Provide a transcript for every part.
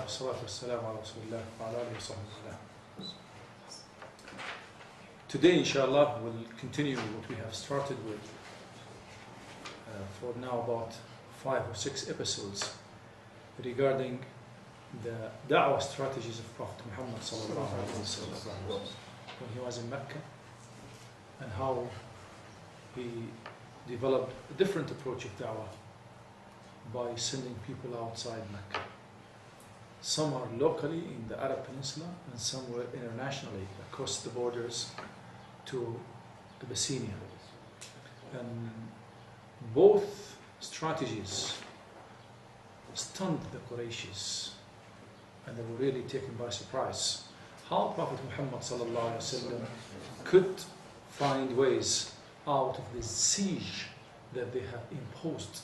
والصلاة والسلام على رسول الله وعلى آله وصحبه وسلم. Today, inshallah, we'll continue what we have started with for now about 5 or 6 episodes regarding the da'wah strategies of Prophet Muhammad sallallahu alaihi wasallam when he was in Mecca, and how he developed a different approach of da'wah by sending people outside Mecca. Some are locally in the Arab Peninsula and some were internationally across the borders to Abyssinia. And both strategies stunned the Qurayshis, and they were really taken by surprise. How Prophet Muhammad ﷺ could find ways out of this siege that they have imposed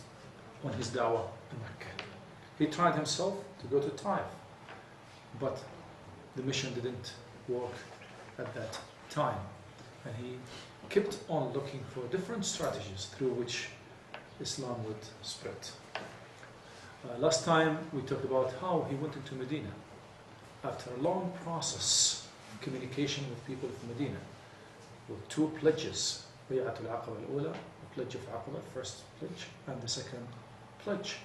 on his da'wah in Mecca. He tried himself to go to Taif, but the mission didn't work at that time. And he kept on looking for different strategies through which Islam would spread. Last time we talked about how he went into Medina after a long process of communication with people of Medina with 2 pledges, Bay'atul Aqaba al-Ula, the pledge of Aqaba, first pledge, and the second pledge,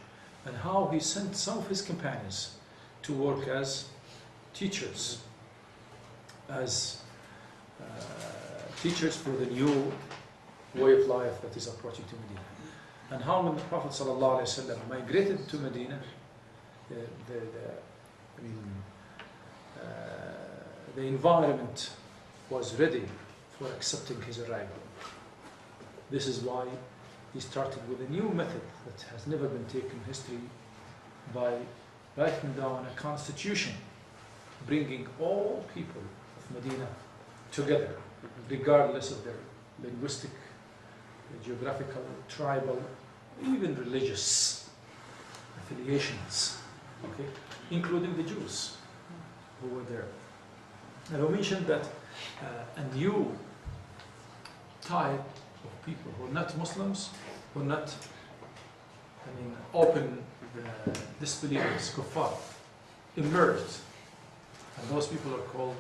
and how he sent some of his companions to work as teachers, as teachers for the new way of life that is approaching to Medina. And how when the Prophet ﷺ migrated to Medina, the environment was ready for accepting his arrival. This is why he started with a new method that has never been taken in history, by writing down a constitution bringing all people of Medina together, regardless of their linguistic, geographical, tribal, even religious affiliations, okay, including the Jews who were there. And I mentioned that a new type of people who are not Muslims, who are not, open disbelievers, kuffar, emerged. And those people are called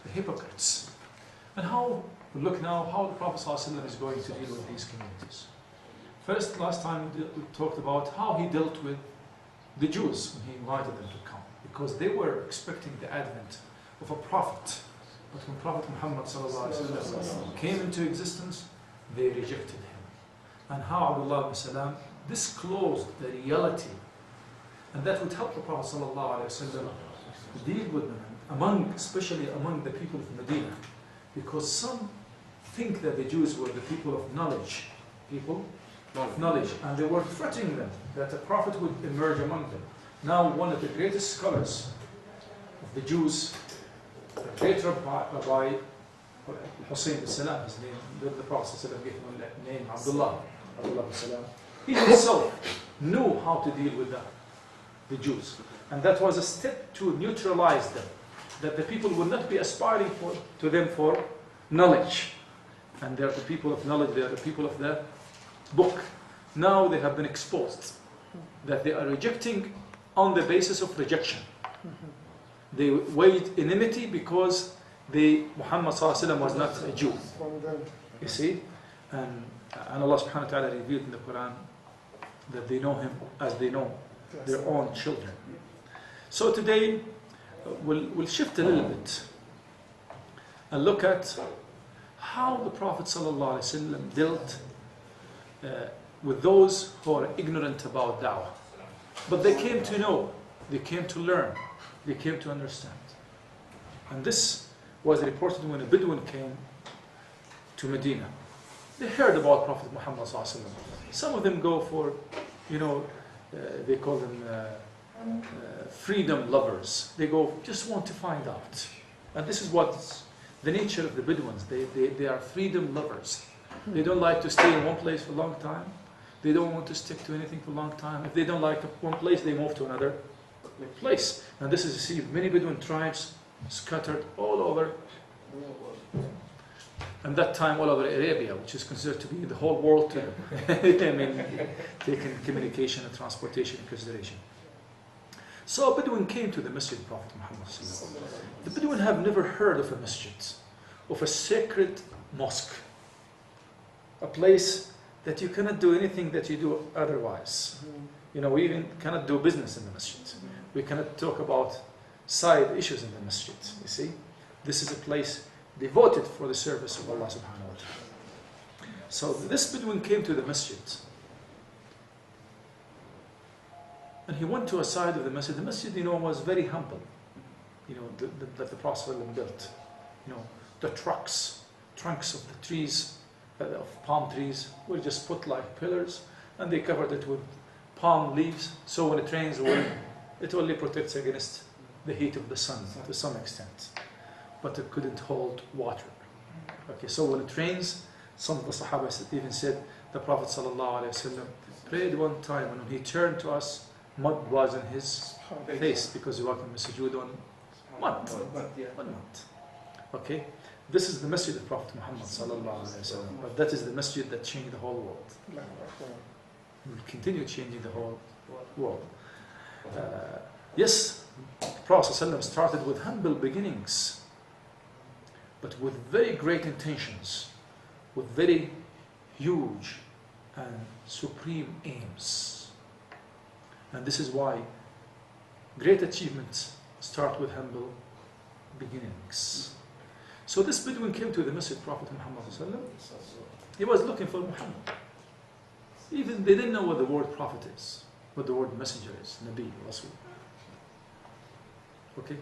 the hypocrites. And how, look now, how the Prophet ﷺ is going to deal with these communities. First, last time we talked about how he dealt with the Jews when he invited them to come, because they were expecting the advent of a prophet. But when Prophet Muhammad ﷺ came into existence, they rejected him. And how Abdullah Hadi disclosed the reality, and that would help the Prophet ﷺ deal with them, especially among the people of Medina, because some think that the Jews were the people of knowledge, and they were threatening them that a prophet would emerge among them. Now, one of the greatest scholars of the Jews, the great Rabbi Hussein al-Salam, his name, the Prophet gave him a name, Abdullah al-Salam. He himself knew how to deal with the Jews. And that was a step to neutralize them, that the people would not be aspiring to them for knowledge. And they are the people of knowledge, they are the people of the book. Now they have been exposed, that they are rejecting on the basis of rejection. They weighed enmity because Muhammad ﷺ was not a Jew. You see? And Allah subhanahu wa ta'ala revealed in the Quran that they know him as they know their own children. So today we'll shift a little bit and look at how the Prophet ﷺ dealt with those who are ignorant about da'wah. But they came to know, they came to learn, they came to understand. And this was reported when a Bedouin came to Medina. They heard about Prophet Muhammad ﷺ. Some of them go for, they call them freedom lovers. They go, just want to find out. And this is what's the nature of the Bedouins. They are freedom lovers. They don't like to stay in one place for a long time. They don't want to stick to anything for a long time. If they don't like one place, they move to another place. And this is, you see, many Bedouin tribes scattered all over, and that time all over Arabia, which is considered to be the whole world to them. Taking communication and transportation in consideration. So a Bedouin came to the masjid of Prophet Muhammad. The Bedouin have never heard of a masjid, of a sacred mosque, a place that you cannot do anything that you do otherwise. You know, we even cannot do business in the masjid. We cannot talk about side issues in the masjid. You see, this is a place devoted for the service of Allah subhanahu wa ta'ala. So this Bedouin came to the masjid, and he went to a side of the masjid. The masjid, you know, was very humble. You know, that the Prophet built. You know, the trunks of the trees, of palm trees, were just put like pillars, and they covered it with palm leaves. So when it rains, it only protects against the heat of the sun to some extent, but it couldn't hold water. Okay, so when it rains, some of the Sahaba even said the Prophet ﷺ prayed one time, and when he turned to us, mud was in his face because he walked in the sujood on mud. Okay, this is the masjid of Prophet Muhammad ﷺ, but that is the masjid that changed the whole world. It will continue changing the whole world. Yes, the Prophet ﷺ started with humble beginnings, but with very great intentions, with very huge and supreme aims. And this is why great achievements start with humble beginnings. So this Bedouin came to the Masjid Prophet Muhammad ﷺ. He was looking for Muhammad. Even they didn't know what the word prophet is, what the word messenger is, Nabi, Rasul. Okay?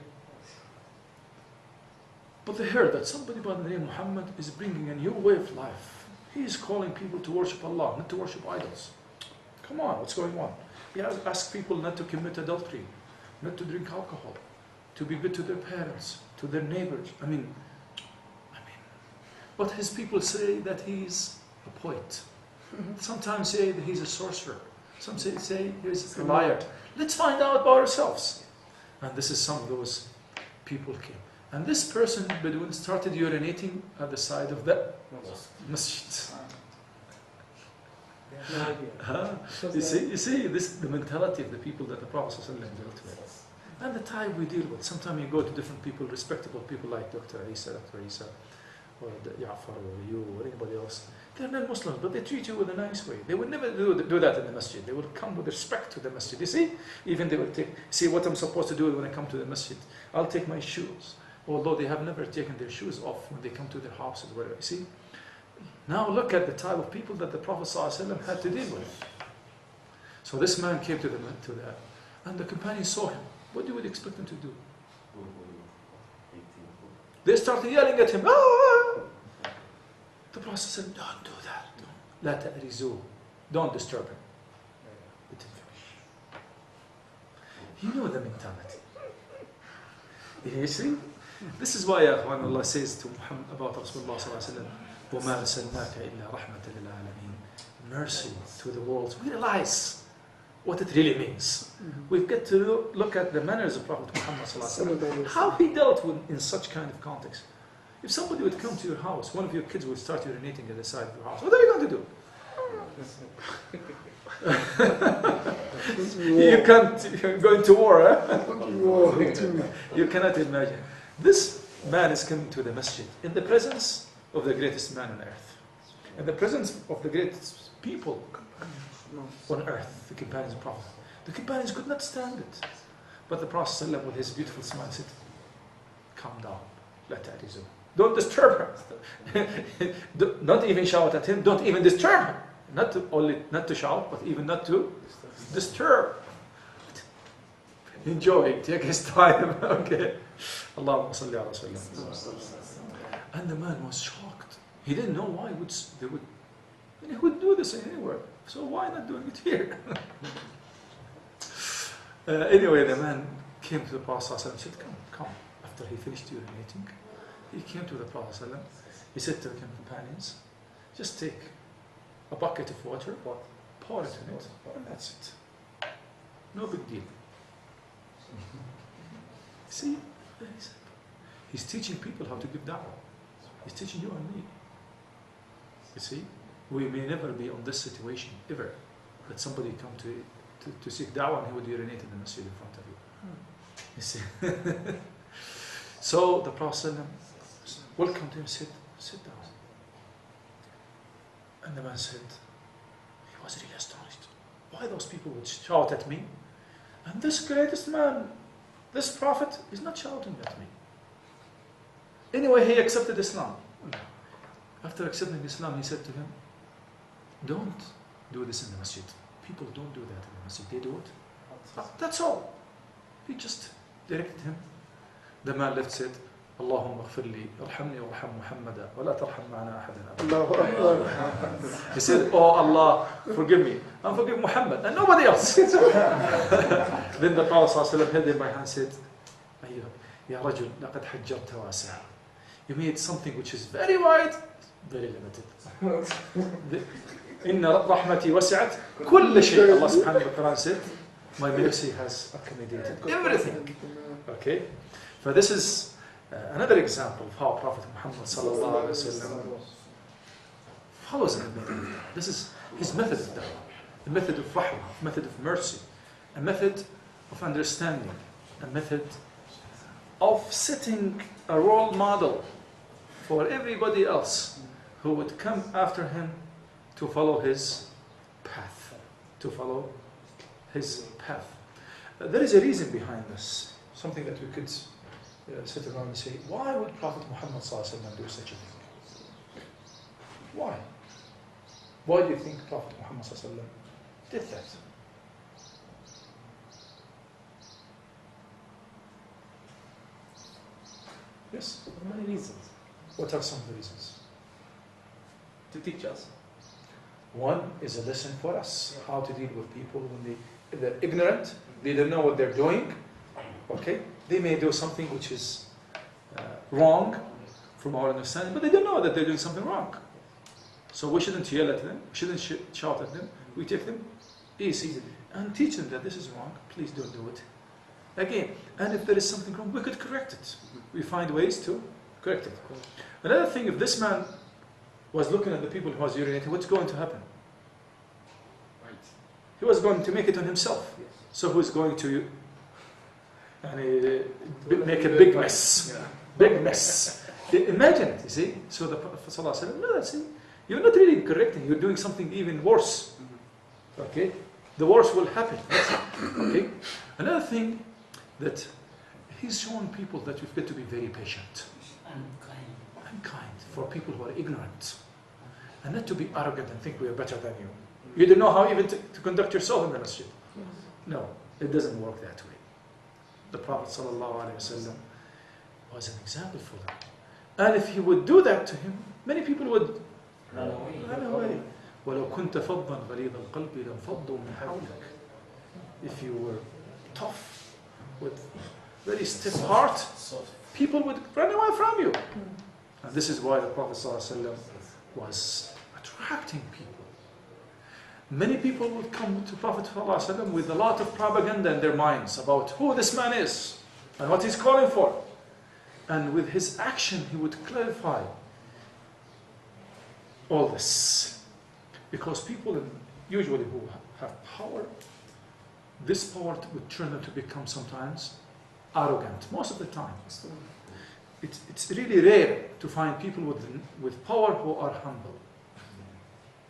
But they heard that somebody by the name Muhammad is bringing a new way of life. He is calling people to worship Allah, not to worship idols. Come on, what's going on? He has asked people not to commit adultery, not to drink alcohol, to be good to their parents, to their neighbors. I mean, but his people say that he's a poet. Sometimes say that he's a sorcerer. Some say he's a liar. Let's find out by ourselves. And this is some of those people came. And this person, Bedouin, started urinating at the side of the masjid. You see this, the mentality of the people that the Prophet ﷺ dealt with. And the type we deal with. Sometimes you go to different people, respectable people like Dr. Isa, or Ja'far, or you, or anybody else. They're not Muslims, but they treat you with a nice way. They would never do that in the masjid. They would come with respect to the masjid. You see? Even they would see what I'm supposed to do when I come to the masjid. I'll take my shoes. Although they have never taken their shoes off when they come to their houses, whatever. You see? Now look at the type of people that the Prophet ﷺ had to deal with. So this man came to that, and the companions saw him. What do you expect them to do? They started yelling at him. Ah! The Prophet said, don't do that. لا تأرزوه. Don't disturb him. Let him finish. You know the mentality. You see? This is why Allah says to Muhammad about Rasulullah sallallahu وَمَا أَرْسَلْنَاكَ إِلَّا رَحْمَةً لِلْعَالَمِينَ. Mercy to the world. We realize what it really means. We've got to look at the manners of Prophet Muhammad sallallahu alaihi wasallam, how he dealt with in such kind of context. If somebody would come to your house, one of your kids would start urinating at the side of your house, what are you going to do? You can't, you're going to war, huh? You cannot imagine. This man is coming to the masjid in the presence of the greatest man on earth, in the presence of the greatest people on earth, the companions of the Prophet. The companions could not stand it. But the Prophet ﷺ, with his beautiful smile, said, calm down, لا تعرزوه. Don't disturb him. Not even shout at him, don't even disturb him. Not to shout, but even not to disturb. Enjoy, take his time. Okay. Allahumma salli ala sallam. And the man was shocked. He didn't know why they would do this anywhere. So why not doing it here? Anyway, the man came to the Prophet and said, come. After he finished urinating, he came to the Prophet. He said to the companions, just take a bucket of water, pour it in it, and that's it. No big deal. See, he's teaching people how to give da'wah. He's teaching you and me. You see, we may never be on this situation ever, that somebody come to to seek da'wah, and he would urinate in the masjid in front of you. You see? So the Prophet welcomed him, sit down. And the man said, he was really astonished. Why those people would shout at me? And this greatest man, this Prophet, is not shouting at me. Anyway, he accepted Islam. After accepting Islam, he said to him, don't do this in the masjid. People don't do that in the masjid. They do it. That's all. He just directed him. The man left said, Allahumma ighfir li, irhamni warham Muhammada, wa la tarham ma'ana ahadan. He said, oh Allah, forgive me, and forgive Muhammad, and nobody else. Then the Prophet ﷺ held him by hand and said, Ya Rajul, laqad hajjarta wasi'a. You made something which is very wide, very limited. Inna rahmati wasi'at kull shay. Allah subhanahu wa ta'ala said, my mercy has accommodated everything. Okay? So this is another example of how Prophet Muhammad sallallahu alaihi wasallam follows the method. This is his method of da'wah, a method of rahmah, a method of mercy, a method of understanding, a method of setting a role model for everybody else who would come after him to follow his path, to follow his path. There is a reason behind this, something that we could sit around and say, why would Prophet Muhammad ﷺ do such a thing? Why? Why do you think Prophet Muhammad ﷺ did that? Yes? For many reasons. What are some of the reasons? To teach us. One is a lesson for us, how to deal with people when they're ignorant, they don't know what they're doing. Okay? They may do something which is wrong from our understanding, but they don't know that they're doing something wrong. So we shouldn't yell at them, we shouldn't shout at them, we take them easy and teach them that this is wrong, please don't do it. Again, and if there is something wrong, we could correct it. We find ways to correct it. Another thing, if this man was looking at the people who was urinating, what's going to happen? Right. He was going to make it on himself. Yes. So who's going to make a big mess? Yeah. Big mess. Imagine it, you see. So the Prophet said, no, see, you're not really correcting, you're doing something even worse. Okay? The worst will happen. Okay? Another thing that he's showing people that we've got to be very patient and kind for people who are ignorant, and not to be arrogant and think we are better than you. You don't know how even to conduct yourself in the masjid. No, it doesn't work that way. The Prophet ﷺ was an example for them. And if he would do that to him, many people would run away. وَلَوْ كُنْتَ فَضًّا غَلِيظَ الْقَلْبِ لَانْفَضُّوا مِنْ حَوْلِكَ. If you were tough, with very stiff heart, people would run away from you. And this is why the Prophet ﷺ was attracting people. Many people would come to Prophet ﷺ with a lot of propaganda in their minds about who this man is and what he's calling for. And with his action, he would clarify all this. Because people usually who have power, this power would turn them to become sometimes arrogant, most of the time. It's really rare to find people with power who are humble,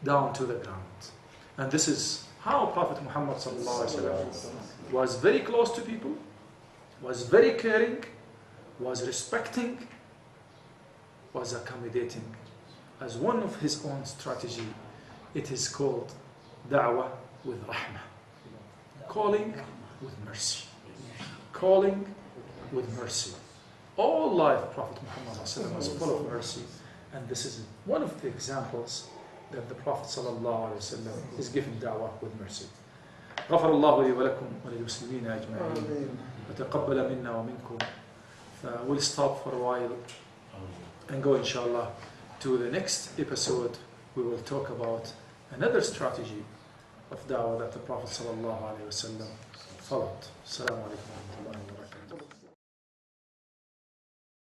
down to the ground. And this is how Prophet Muhammad ﷺ was very close to people, was very caring, was respecting, was accommodating. As one of his own strategy, it is called Dawah with Rahmah. Calling with mercy. Calling with mercy. All life Prophet Muhammad ﷺ was full of mercy, and this is one of the examples that the Prophet ﷺ is giving da'wah with mercy. غفر الله لي ولكم وللمسلمين أجمعين وتقبل منا ومنكم. We'll stop for a while and go inshallah to the next episode. We will talk about another strategy of da'wah that the Prophet ﷺ followed. Assalamu alaikum wa rahmatullahi wa barakatuh.